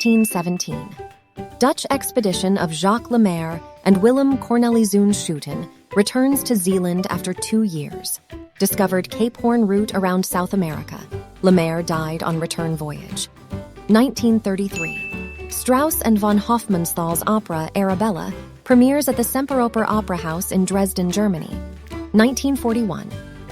1617. Dutch expedition of Jacques Lemaire and Willem Corneliszoon Schouten returns to Zeeland after 2 years. Discovered Cape Horn route around South America. Lemaire died on return voyage. 1933. Strauss and von Hofmannsthal's opera Arabella premieres at the Semperoper Opera House in Dresden, Germany. 1941.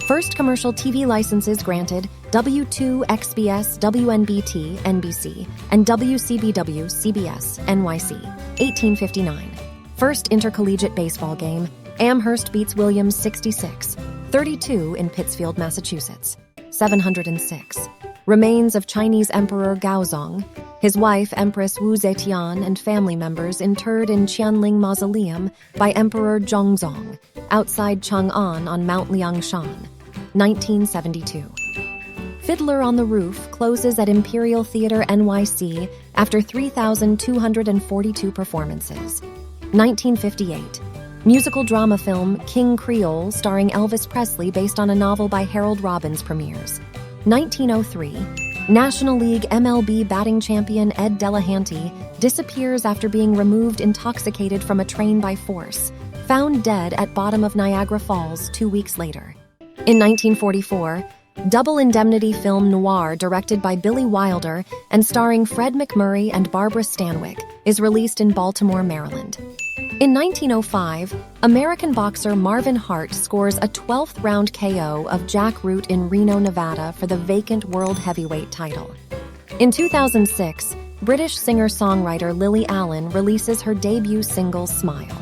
First commercial TV licenses granted W2 XBS WNBT NBC and WCBW CBS NYC. 1859. First intercollegiate baseball game. Amherst beats Williams 66-32 in Pittsfield, Massachusetts. 706. Remains of Chinese Emperor Gaozong, his wife Empress Wu Zetian, and family members interred in Qianling Mausoleum by Emperor Zhongzong, outside Chang'an on Mount Liangshan. 1972. Fiddler on the Roof closes at Imperial Theater NYC after 3,242 performances. 1958. Musical drama film King Creole starring Elvis Presley based on a novel by Harold Robbins premieres. 1903. National League MLB batting champion Ed Delahanty disappears after being removed intoxicated from a train by force, found dead at bottom of Niagara Falls 2 weeks later. In 1944, double indemnity film noir directed by Billy Wilder and starring Fred MacMurray and Barbara Stanwyck is released in Baltimore, Maryland. In 1905, American boxer Marvin Hart scores a 12th round KO of Jack Root in Reno, Nevada for the vacant world heavyweight title. In 2006, British singer-songwriter Lily Allen releases her debut single Smile.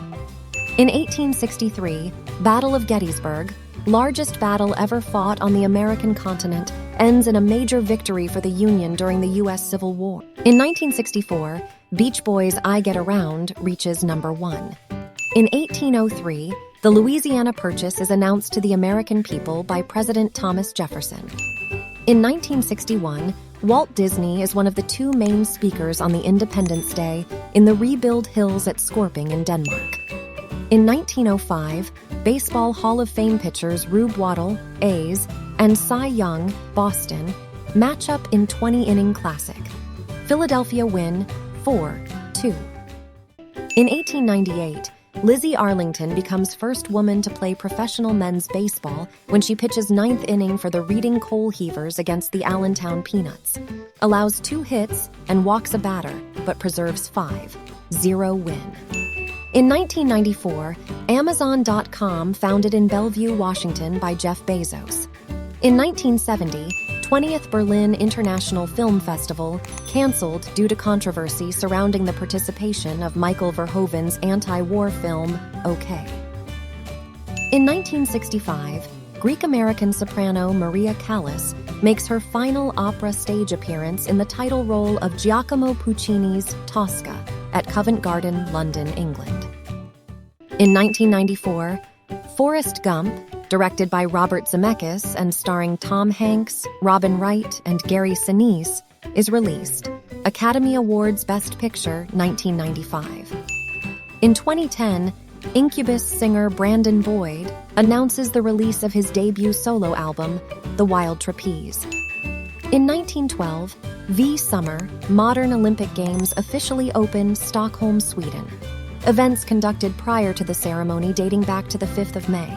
In 1863, Battle of Gettysburg, largest battle ever fought on the American continent, ends in a major victory for the Union during the U.S. Civil War. In 1964, Beach Boys' I Get Around reaches number 1. In 1803, the Louisiana Purchase is announced to the American people by President Thomas Jefferson. In 1961, Walt Disney is one of the 2 main speakers on the Independence Day in the rebuilt hills at Skorping in Denmark. In 1905, Baseball Hall of Fame pitchers Rube Waddell, A's, and Cy Young, Boston, match up in 20-inning classic. Philadelphia win 4-2. In 1898, Lizzie Arlington becomes first woman to play professional men's baseball when she pitches 9th inning for the Reading Coal Heavers against the Allentown Peanuts, allows 2 hits and walks a batter, but preserves 5. 0 win. In 1994, Amazon.com founded in Bellevue, Washington by Jeff Bezos. In 1970, 20th Berlin International Film Festival canceled due to controversy surrounding the participation of Michael Verhoeven's anti-war film, OK. In 1965, Greek-American soprano Maria Callas makes her final opera stage appearance in the title role of Giacomo Puccini's Tosca at Covent Garden, London, England. In 1994, Forrest Gump, directed by Robert Zemeckis and starring Tom Hanks, Robin Wright, and Gary Sinise, is released. Academy Awards Best Picture, 1995. In 2010, Incubus singer Brandon Boyd announces the release of his debut solo album, The Wild Trapeze. In 1912, V-Summer Modern Olympic Games officially open Stockholm, Sweden. Events conducted prior to the ceremony dating back to the 5th of May.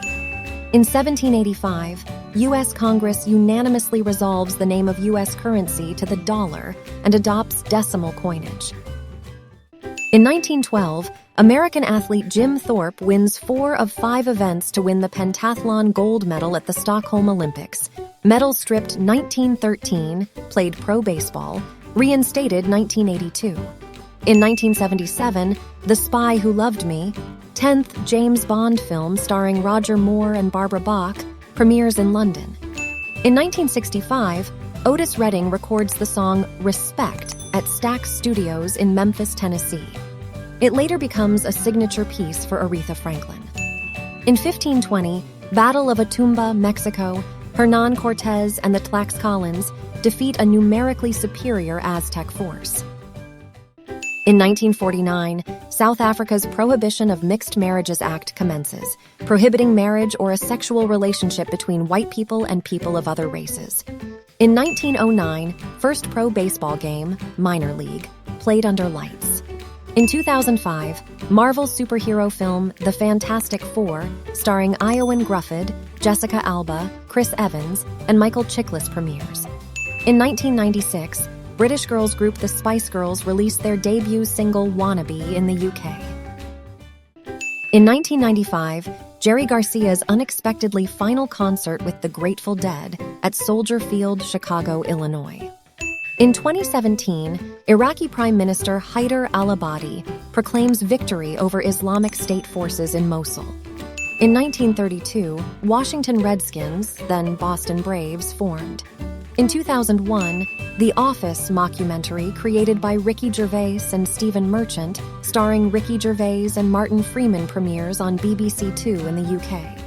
In 1785, U.S. Congress unanimously resolves the name of U.S. currency to the dollar and adopts decimal coinage. In 1912, American athlete Jim Thorpe wins 4 of 5 events to win the pentathlon gold medal at the Stockholm Olympics. Medal stripped 1913, played pro baseball, reinstated 1982. In 1977, The Spy Who Loved Me, 10th James Bond film starring Roger Moore and Barbara Bach, premieres in London. In 1965, Otis Redding records the song Respect at Stax Studios in Memphis, Tennessee. It later becomes a signature piece for Aretha Franklin. In 1520, Battle of Otumba, Mexico, Hernán Cortés and the Tlaxcalans defeat a numerically superior Aztec force. In 1949, South Africa's Prohibition of Mixed Marriages Act commences, prohibiting marriage or a sexual relationship between white people and people of other races. In 1909, first pro baseball game, minor league, played under lights. In 2005, Marvel superhero film The Fantastic Four, starring Iowan Grufford, Jessica Alba, Chris Evans, and Michael Chiklis premieres. In 1996, British girls group the Spice Girls released their debut single Wannabe in the UK. In 1995, Jerry Garcia's unexpectedly final concert with the Grateful Dead at Soldier Field, Chicago, Illinois. In 2017, Iraqi Prime Minister Haider al-Abadi proclaims victory over Islamic State forces in Mosul. In 1932, Washington Redskins, then Boston Braves, formed. In 2001, The Office mockumentary created by Ricky Gervais and Stephen Merchant, starring Ricky Gervais and Martin Freeman, premieres on BBC Two in the UK.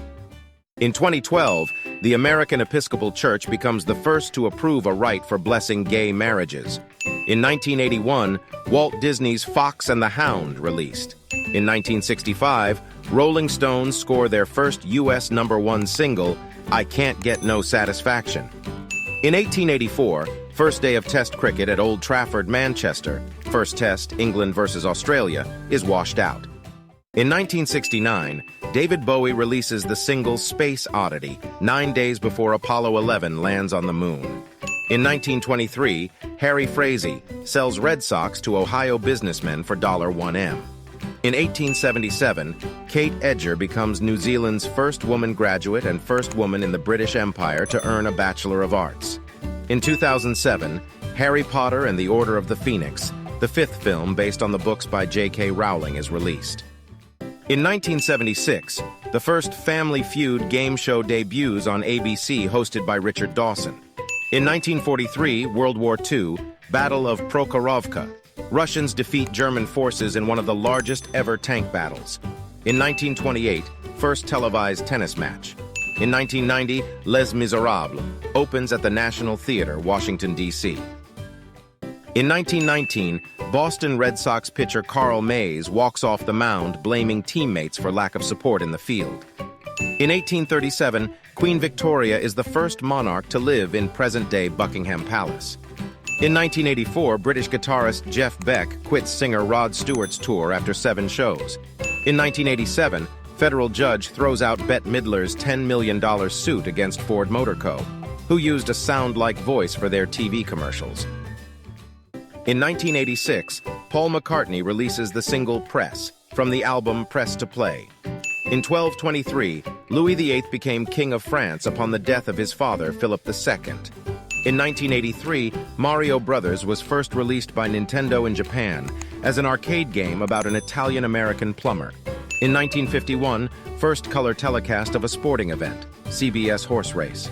In 2012, the American Episcopal Church becomes the first to approve a right for blessing gay marriages. In 1981, Walt Disney's Fox and the Hound released. In 1965, Rolling Stones score their first U.S. #1 single, I Can't Get No Satisfaction. In 1884, first day of Test cricket at Old Trafford, Manchester, first Test, England versus Australia, is washed out. In 1969, David Bowie releases the single Space Oddity, 9 days before Apollo 11 lands on the moon. In 1923, Harry Frazee sells Red Sox to Ohio businessmen for $1M. In 1877, Kate Edger becomes New Zealand's first woman graduate and first woman in the British Empire to earn a Bachelor of Arts. In 2007, Harry Potter and the Order of the Phoenix, the fifth film based on the books by J.K. Rowling, is released. In 1976, the first Family Feud game show debuts on ABC, hosted by Richard Dawson. In 1943, World War II, Battle of Prokhorovka. Russians defeat German forces in one of the largest ever tank battles. In 1928, first televised tennis match. In 1990, Les Miserables opens at the National Theater, Washington, D.C. In 1919, Boston Red Sox pitcher Carl Mays walks off the mound, blaming teammates for lack of support in the field. In 1837, Queen Victoria is the first monarch to live in present-day Buckingham Palace. In 1984, British guitarist Jeff Beck quits singer Rod Stewart's tour after 7 shows. In 1987, federal judge throws out Bette Midler's $10 million suit against Ford Motor Co., who used a sound-like voice for their TV commercials. In 1986, Paul McCartney releases the single Press from the album Press to Play. In 1223, Louis VIII became King of France upon the death of his father, Philip II. In 1983, Mario Brothers was first released by Nintendo in Japan as an arcade game about an Italian-American plumber. In 1951, first color telecast of a sporting event, CBS horse race.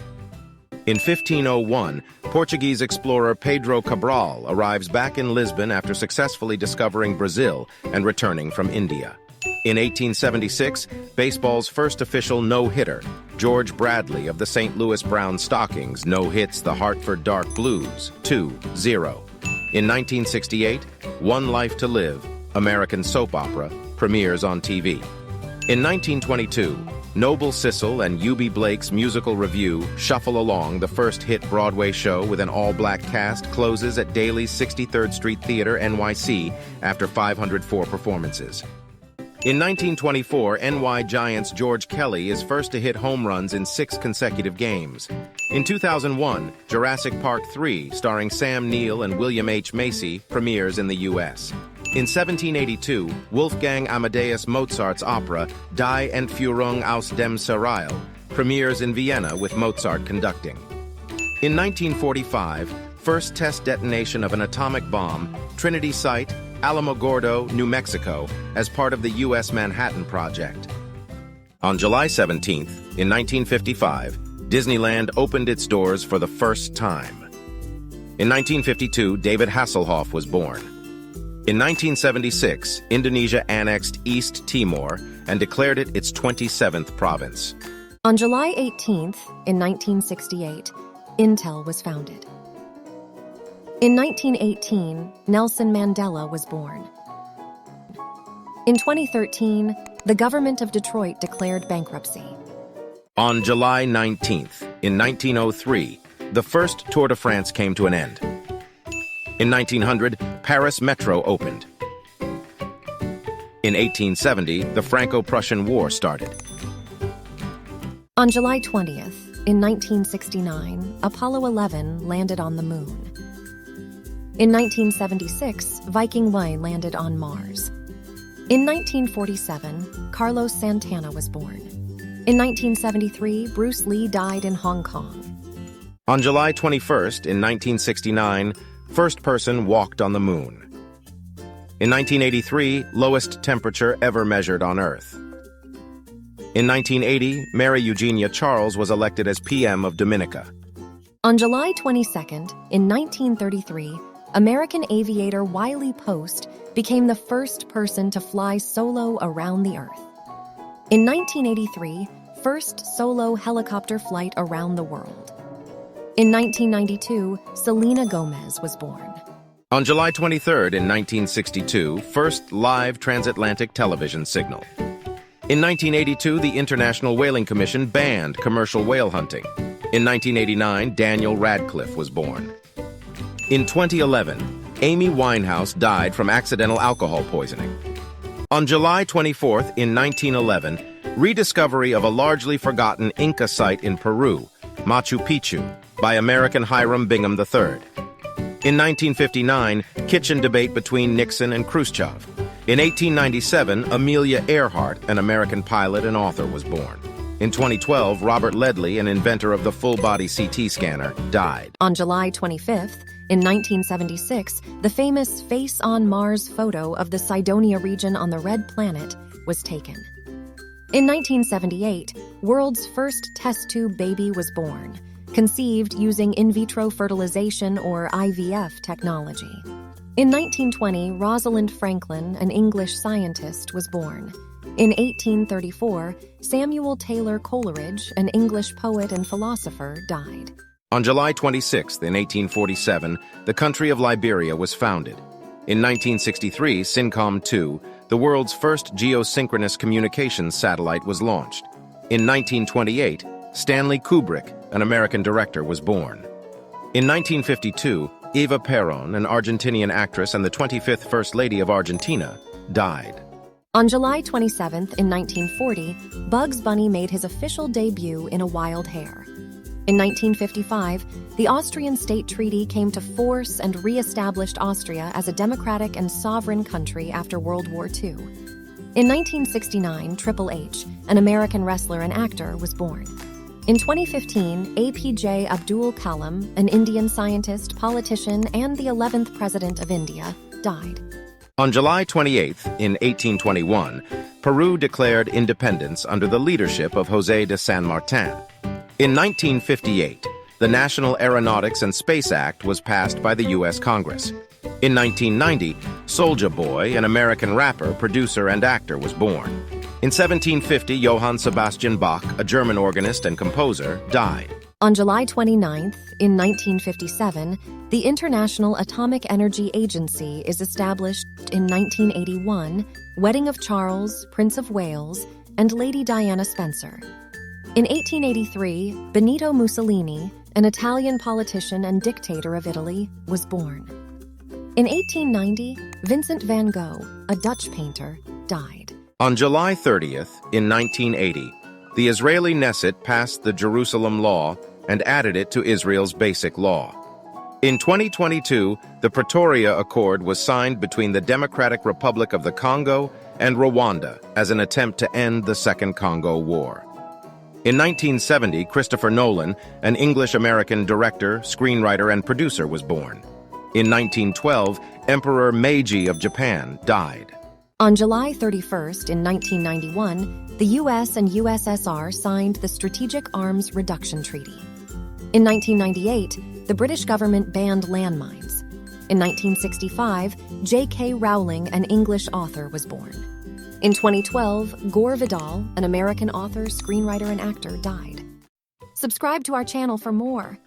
In 1501, Portuguese explorer Pedro Cabral arrives back in Lisbon after successfully discovering Brazil and returning from India. In 1876, baseball's first official no-hitter, George Bradley of the St. Louis Brown Stockings, no-hits the Hartford Dark Blues, 2-0. In 1968, One Life to Live, American soap opera, premieres on TV. In 1922, Noble Sissel and Eubie Blake's musical review, Shuffle Along, the first hit Broadway show with an all-black cast, closes at Daly's 63rd Street Theater, NYC, after 504 performances. In 1924, NY Giants' George Kelly is first to hit home runs in 6 consecutive games. In 2001, Jurassic Park 3, starring Sam Neill and William H. Macy, premieres in the U.S. In 1782, Wolfgang Amadeus Mozart's opera Die Entführung aus dem Serail premieres in Vienna with Mozart conducting. In 1945, first test detonation of an atomic bomb, Trinity Site, Alamogordo, New Mexico, as part of the U.S. Manhattan Project. On July 17th, in 1955, Disneyland opened its doors for the first time. In 1952, David Hasselhoff was born. In 1976, Indonesia annexed East Timor and declared it its 27th province. On July 18th, in 1968, Intel was founded. In 1918, Nelson Mandela was born. In 2013, the government of Detroit declared bankruptcy. On July 19th, in 1903, the first Tour de France came to an end. In 1900, Paris Metro opened. In 1870, the Franco-Prussian War started. On July 20th, in 1969, Apollo 11 landed on the moon. In 1976, Viking 1 landed on Mars. In 1947, Carlos Santana was born. In 1973, Bruce Lee died in Hong Kong. On July 21st, in 1969, first person walked on the moon. In 1983, lowest temperature ever measured on Earth. In 1980, Mary Eugenia Charles was elected as PM of Dominica. On July 22nd, in 1933, American aviator Wiley Post became the first person to fly solo around the Earth. In 1983, first solo helicopter flight around the world. In 1992, Selena Gomez was born. On July 23rd, in 1962, first live transatlantic television signal. In 1982, the International Whaling Commission banned commercial whale hunting. In 1989, Daniel Radcliffe was born. In 2011, Amy Winehouse died from accidental alcohol poisoning. On July 24th, in 1911, rediscovery of a largely forgotten Inca site in Peru, Machu Picchu, by American Hiram Bingham III. In 1959, kitchen debate between Nixon and Khrushchev. In 1897, Amelia Earhart, an American pilot and author, was born. In 2012, Robert Ledley, an inventor of the full-body CT scanner, died. On July 25th, in 1976, the famous Face on Mars photo of the Cydonia region on the Red Planet was taken. In 1978, world's first test tube baby was born, conceived using in vitro fertilization or IVF technology. In 1920, Rosalind Franklin, an English scientist, was born. In 1834, Samuel Taylor Coleridge, an English poet and philosopher, died. On July 26th, in 1847, the country of Liberia was founded. In 1963, SYNCOM-2, the world's first geosynchronous communications satellite, was launched. In 1928, Stanley Kubrick, an American director, was born. In 1952, Eva Perón, an Argentinian actress and the 25th First Lady of Argentina, died. On July 27th, in 1940, Bugs Bunny made his official debut in A Wild Hare. In 1955, the Austrian State Treaty came to force and re-established Austria as a democratic and sovereign country after World War II. In 1969, Triple H, an American wrestler and actor, was born. In 2015, APJ Abdul Kalam, an Indian scientist, politician, and the 11th President of India, died. On July 28th, in 1821, Peru declared independence under the leadership of José de San Martin. In 1958, the National Aeronautics and Space Act was passed by the U.S. Congress. In 1990, Soulja Boy, an American rapper, producer, and actor, was born. In 1750, Johann Sebastian Bach, a German organist and composer, died. On July 29th, in 1957, the International Atomic Energy Agency is established. In 1981, wedding of Charles, Prince of Wales, and Lady Diana Spencer. In 1883, Benito Mussolini, an Italian politician and dictator of Italy, was born. In 1890, Vincent van Gogh, a Dutch painter, died. On July 30th, in 1980, the Israeli Knesset passed the Jerusalem Law and added it to Israel's Basic Law. In 2022, the Pretoria Accord was signed between the Democratic Republic of the Congo and Rwanda as an attempt to end the Second Congo War. In 1970, Christopher Nolan, an English-American director, screenwriter, and producer, was born. In 1912, Emperor Meiji of Japan died. On July 31st, in 1991, the U.S. and USSR signed the Strategic Arms Reduction Treaty. In 1998, the British government banned landmines. In 1965, J.K. Rowling, an English author, was born. In 2012, Gore Vidal, an American author, screenwriter, and actor, died. Subscribe to our channel for more.